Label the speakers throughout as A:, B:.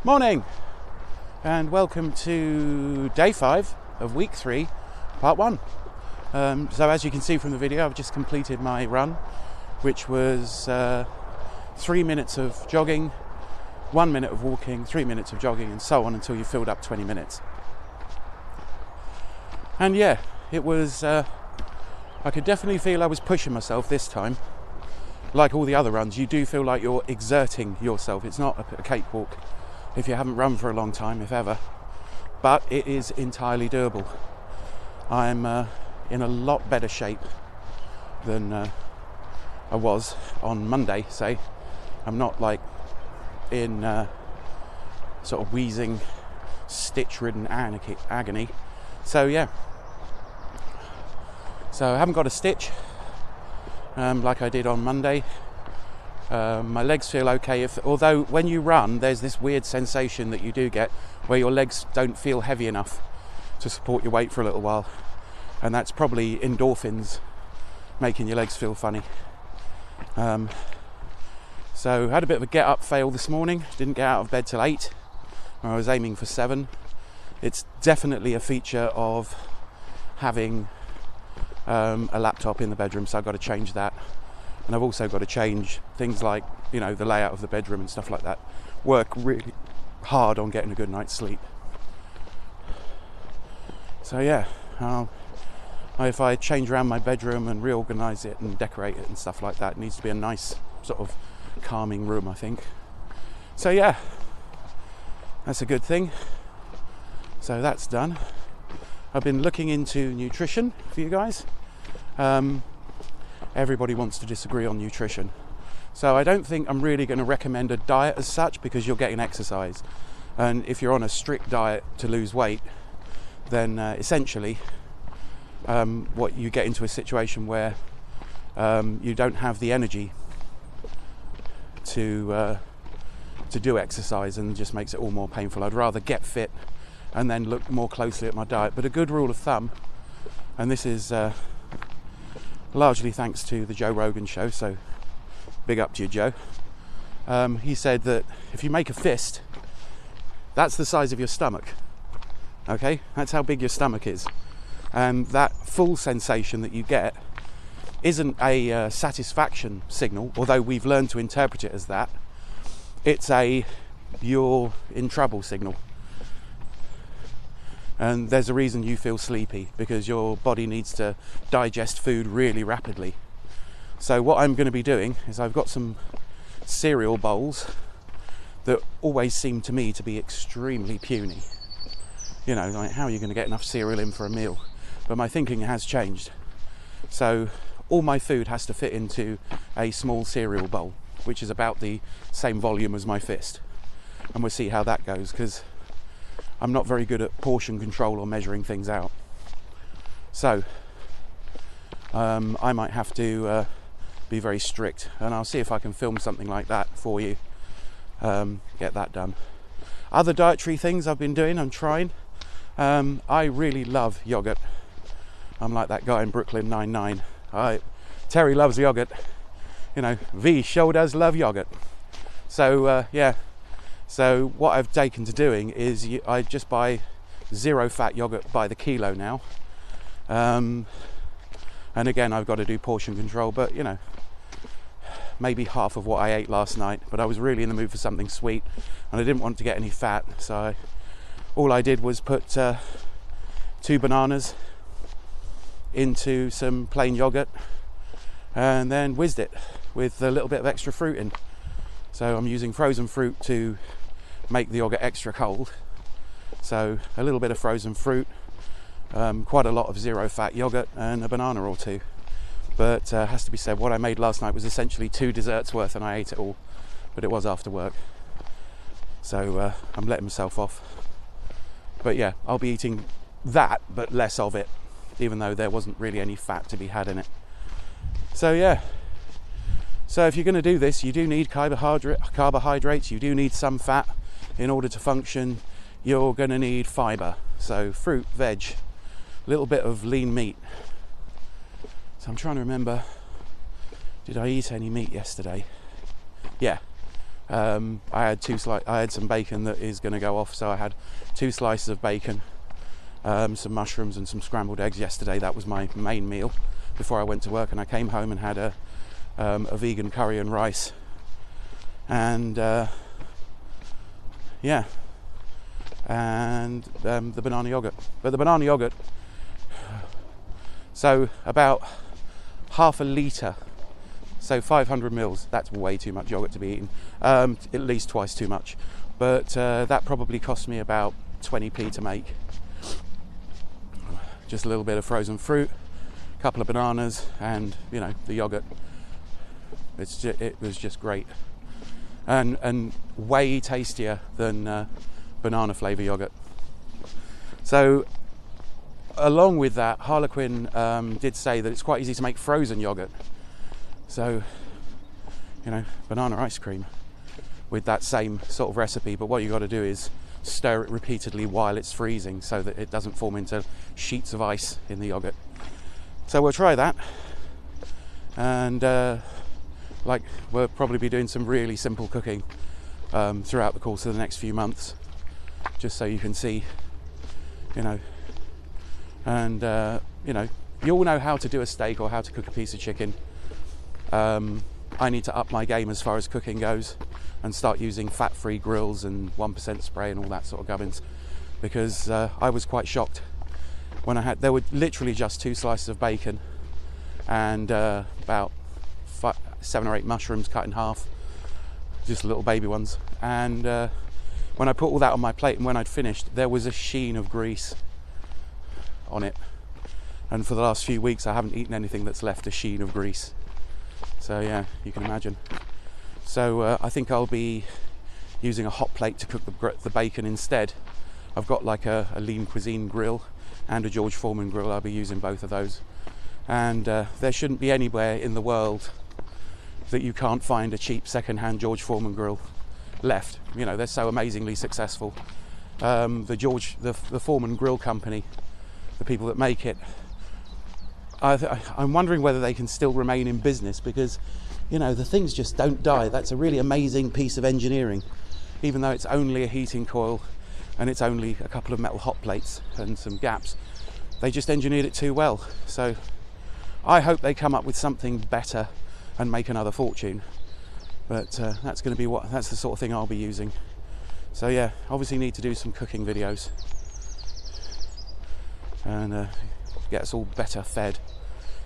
A: Morning and welcome to day 5 of week 3, part 1. So as you can see from the video, I've just completed my run, which was 3 minutes of jogging, 1 minute of walking, 3 minutes of jogging, and so on until you filled up 20 minutes. And yeah, it was, I could definitely feel I was pushing myself this time. Like all the other runs, you do feel like you're exerting yourself. It's not a cakewalk if you haven't run for a long time, if ever, but it is entirely doable. I'm in a lot better shape than I was on Monday, say. I'm not like in sort of wheezing, stitch-ridden agony. So yeah, so I haven't got a stitch like I did on Monday. My legs feel okay, although when you run there's this weird sensation that you do get where your legs don't feel heavy enough to support your weight for a little while, and that's probably endorphins making your legs feel funny. So I had a bit of a get up fail this morning, didn't get out of bed till 8 when I was aiming for 7. It's definitely a feature of having a laptop in the bedroom, so I've got to change that. And I've also got to change things like, you know, the layout of the bedroom and stuff like that. Work really hard on getting a good night's sleep. So yeah, if I change around my bedroom and reorganise it and decorate it and stuff like that, it needs to be a nice sort of calming room, I think. So yeah, that's a good thing. So that's done. I've been looking into nutrition for you guys. Everybody wants to disagree on nutrition. So I don't think I'm really going to recommend a diet as such, because you're getting exercise. And if you're on a strict diet to lose weight, then essentially what you get into a situation where you don't have the energy to do exercise, and just makes it all more painful. I'd rather get fit and then look more closely at my diet. But a good rule of thumb, and this is largely thanks to the Joe Rogan show, so big up to you, Joe. He said that if you make a fist, that's the size of your stomach. Okay, that's how big your stomach is, and that full sensation that you get isn't a satisfaction signal, although we've learned to interpret it as that. It's a you're in trouble signal. And there's a reason you feel sleepy, because your body needs to digest food really rapidly. So what I'm going to be doing is I've got some cereal bowls that always seem to me to be extremely puny. You know, like, how are you going to get enough cereal in for a meal? But my thinking has changed. So all my food has to fit into a small cereal bowl, which is about the same volume as my fist. And we'll see how that goes, because I'm not very good at portion control or measuring things out. So I might have to be very strict, and I'll see if I can film something like that for you, get that done. Other dietary things I've been doing, I'm trying. I really love yogurt. I'm like that guy in Brooklyn Nine-Nine. Terry loves yogurt. You know, V sure does love yogurt. So yeah. So what I've taken to doing is I just buy zero fat yogurt by the kilo now. And again, I've got to do portion control, but you know, maybe half of what I ate last night. But I was really in the mood for something sweet, and I didn't want to get any fat. So all I did was put 2 bananas into some plain yogurt and then whizzed it with a little bit of extra fruit in. So I'm using frozen fruit to make the yogurt extra cold. So a little bit of frozen fruit, quite a lot of zero fat yogurt, and a banana or 2. But has to be said, what I made last night was essentially 2 desserts worth, and I ate it all. But it was after work, so I'm letting myself off. But yeah, I'll be eating that, but less of it, even though there wasn't really any fat to be had in it. So yeah. So if you're going to do this, you do need carbohydrates, you do need some fat in order to function. You're going to need fibre, so fruit, veg, a little bit of lean meat. So I'm trying to remember, did I eat any meat yesterday? Yeah, I had some bacon that is going to go off, so I had 2 slices of bacon, some mushrooms and some scrambled eggs yesterday. That was my main meal before I went to work, and I came home and had a vegan curry and rice, and yeah, and the banana yogurt. But the banana yogurt, so about half a litre, so 500 mils, that's way too much yogurt to be eaten, at least twice too much, but that probably cost me about 20p to make. Just a little bit of frozen fruit, a couple of bananas, and you know, the yogurt. It was just great, and way tastier than banana flavour yogurt. So along with that, Harlequin did say that it's quite easy to make frozen yogurt. So, you know, banana ice cream with that same sort of recipe, but what you got to do is stir it repeatedly while it's freezing so that it doesn't form into sheets of ice in the yogurt. So we'll try that, and like, we'll probably be doing some really simple cooking throughout the course of the next few months, just so you can see, you know, and you know, you all know how to do a steak or how to cook a piece of chicken. I need to up my game as far as cooking goes and start using fat-free grills and 1% spray and all that sort of gubbins, because I was quite shocked when there were literally just 2 slices of bacon and about 7 or 8 mushrooms cut in half, just little baby ones, and when I put all that on my plate and when I'd finished, there was a sheen of grease on it, and for the last few weeks I haven't eaten anything that's left a sheen of grease. So yeah, you can imagine. So I think I'll be using a hot plate to cook the bacon instead. I've got like a Lean Cuisine grill and a George Foreman grill. I'll be using both of those, and there shouldn't be anywhere in the world that you can't find a cheap second-hand George Foreman grill left. You know, they're so amazingly successful. The Foreman Grill Company, the people that make it, I'm wondering whether they can still remain in business, because, you know, the things just don't die. That's a really amazing piece of engineering, even though it's only a heating coil and it's only a couple of metal hot plates and some gaps. They just engineered it too well. So I hope they come up with something better and make another fortune. But that's the sort of thing I'll be using. So yeah, obviously need to do some cooking videos and get us all better fed.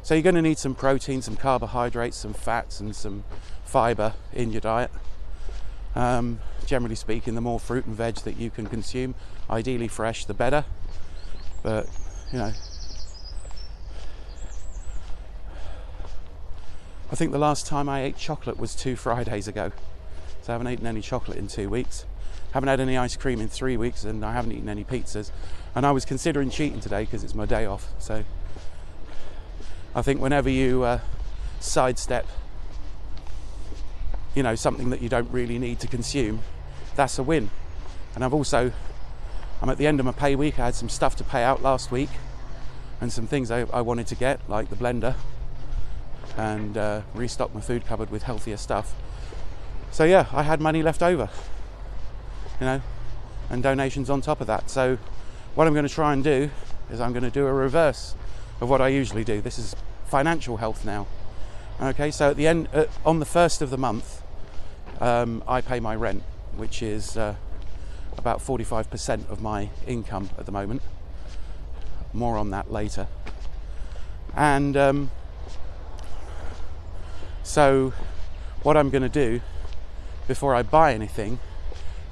A: So you're going to need some protein, some carbohydrates, some fats and some fibre in your diet. Generally speaking, the more fruit and veg that you can consume, ideally fresh, the better. But, you know, I think the last time I ate chocolate was 2 Fridays ago. So I haven't eaten any chocolate in 2 weeks. Haven't had any ice cream in 3 weeks, and I haven't eaten any pizzas. And I was considering cheating today because it's my day off. So I think whenever you sidestep, you know, something that you don't really need to consume, that's a win. And I'm at the end of my pay week. I had some stuff to pay out last week and some things I wanted to get, like the blender, and restock my food cupboard with healthier stuff. So yeah, I had money left over, you know, and donations on top of that. So what I'm going to try and do is I'm going to do a reverse of what I usually do. This is financial health now. Okay, so at the end, on the 1st of the month, I pay my rent, which is about 45% of my income at the moment. More on that later. And so what I'm going to do before I buy anything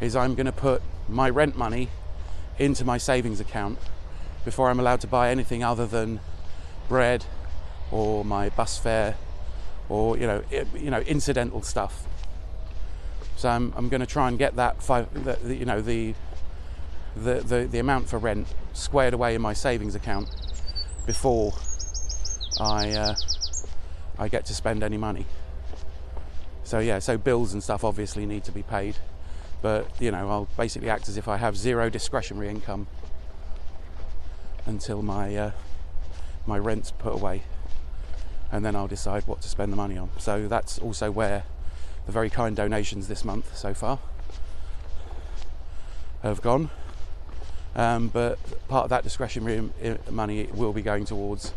A: is I'm going to put my rent money into my savings account before I'm allowed to buy anything other than bread or my bus fare or you know incidental stuff. So I'm going to try and get that the amount for rent squared away in my savings account before I get to spend any money. So yeah, so bills and stuff obviously need to be paid, but you know, I'll basically act as if I have zero discretionary income until my my rent's put away, and then I'll decide what to spend the money on. So that's also where the very kind donations this month so far have gone. But part of that discretionary money will be going towards,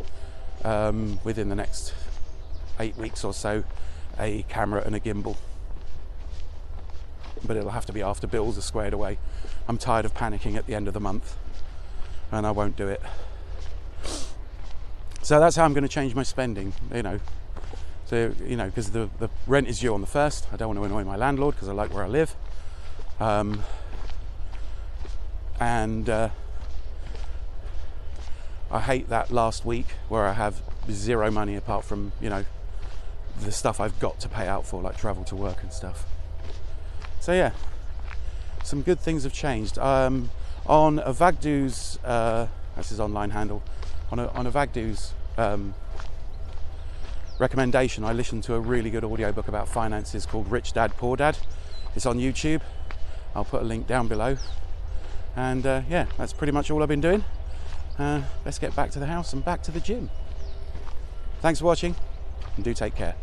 A: within the next 8 weeks or so, a camera and a gimbal. But it'll have to be after bills are squared away. I'm tired of panicking at the end of the month, and I won't do it. So that's how I'm going to change my spending, you know. So, you know, because the rent is due on the 1st. I don't want to annoy my landlord because I like where I live. And I hate that last week where I have zero money apart from, you know, the stuff I've got to pay out for, like travel to work and stuff. So yeah, some good things have changed. On Avagdu's, that's his online handle, on Avagdu's recommendation, I listened to a really good audiobook about finances called Rich Dad, Poor Dad. It's on YouTube. I'll put a link down below. And yeah, that's pretty much all I've been doing. Let's get back to the house and back to the gym. Thanks for watching, and do take care.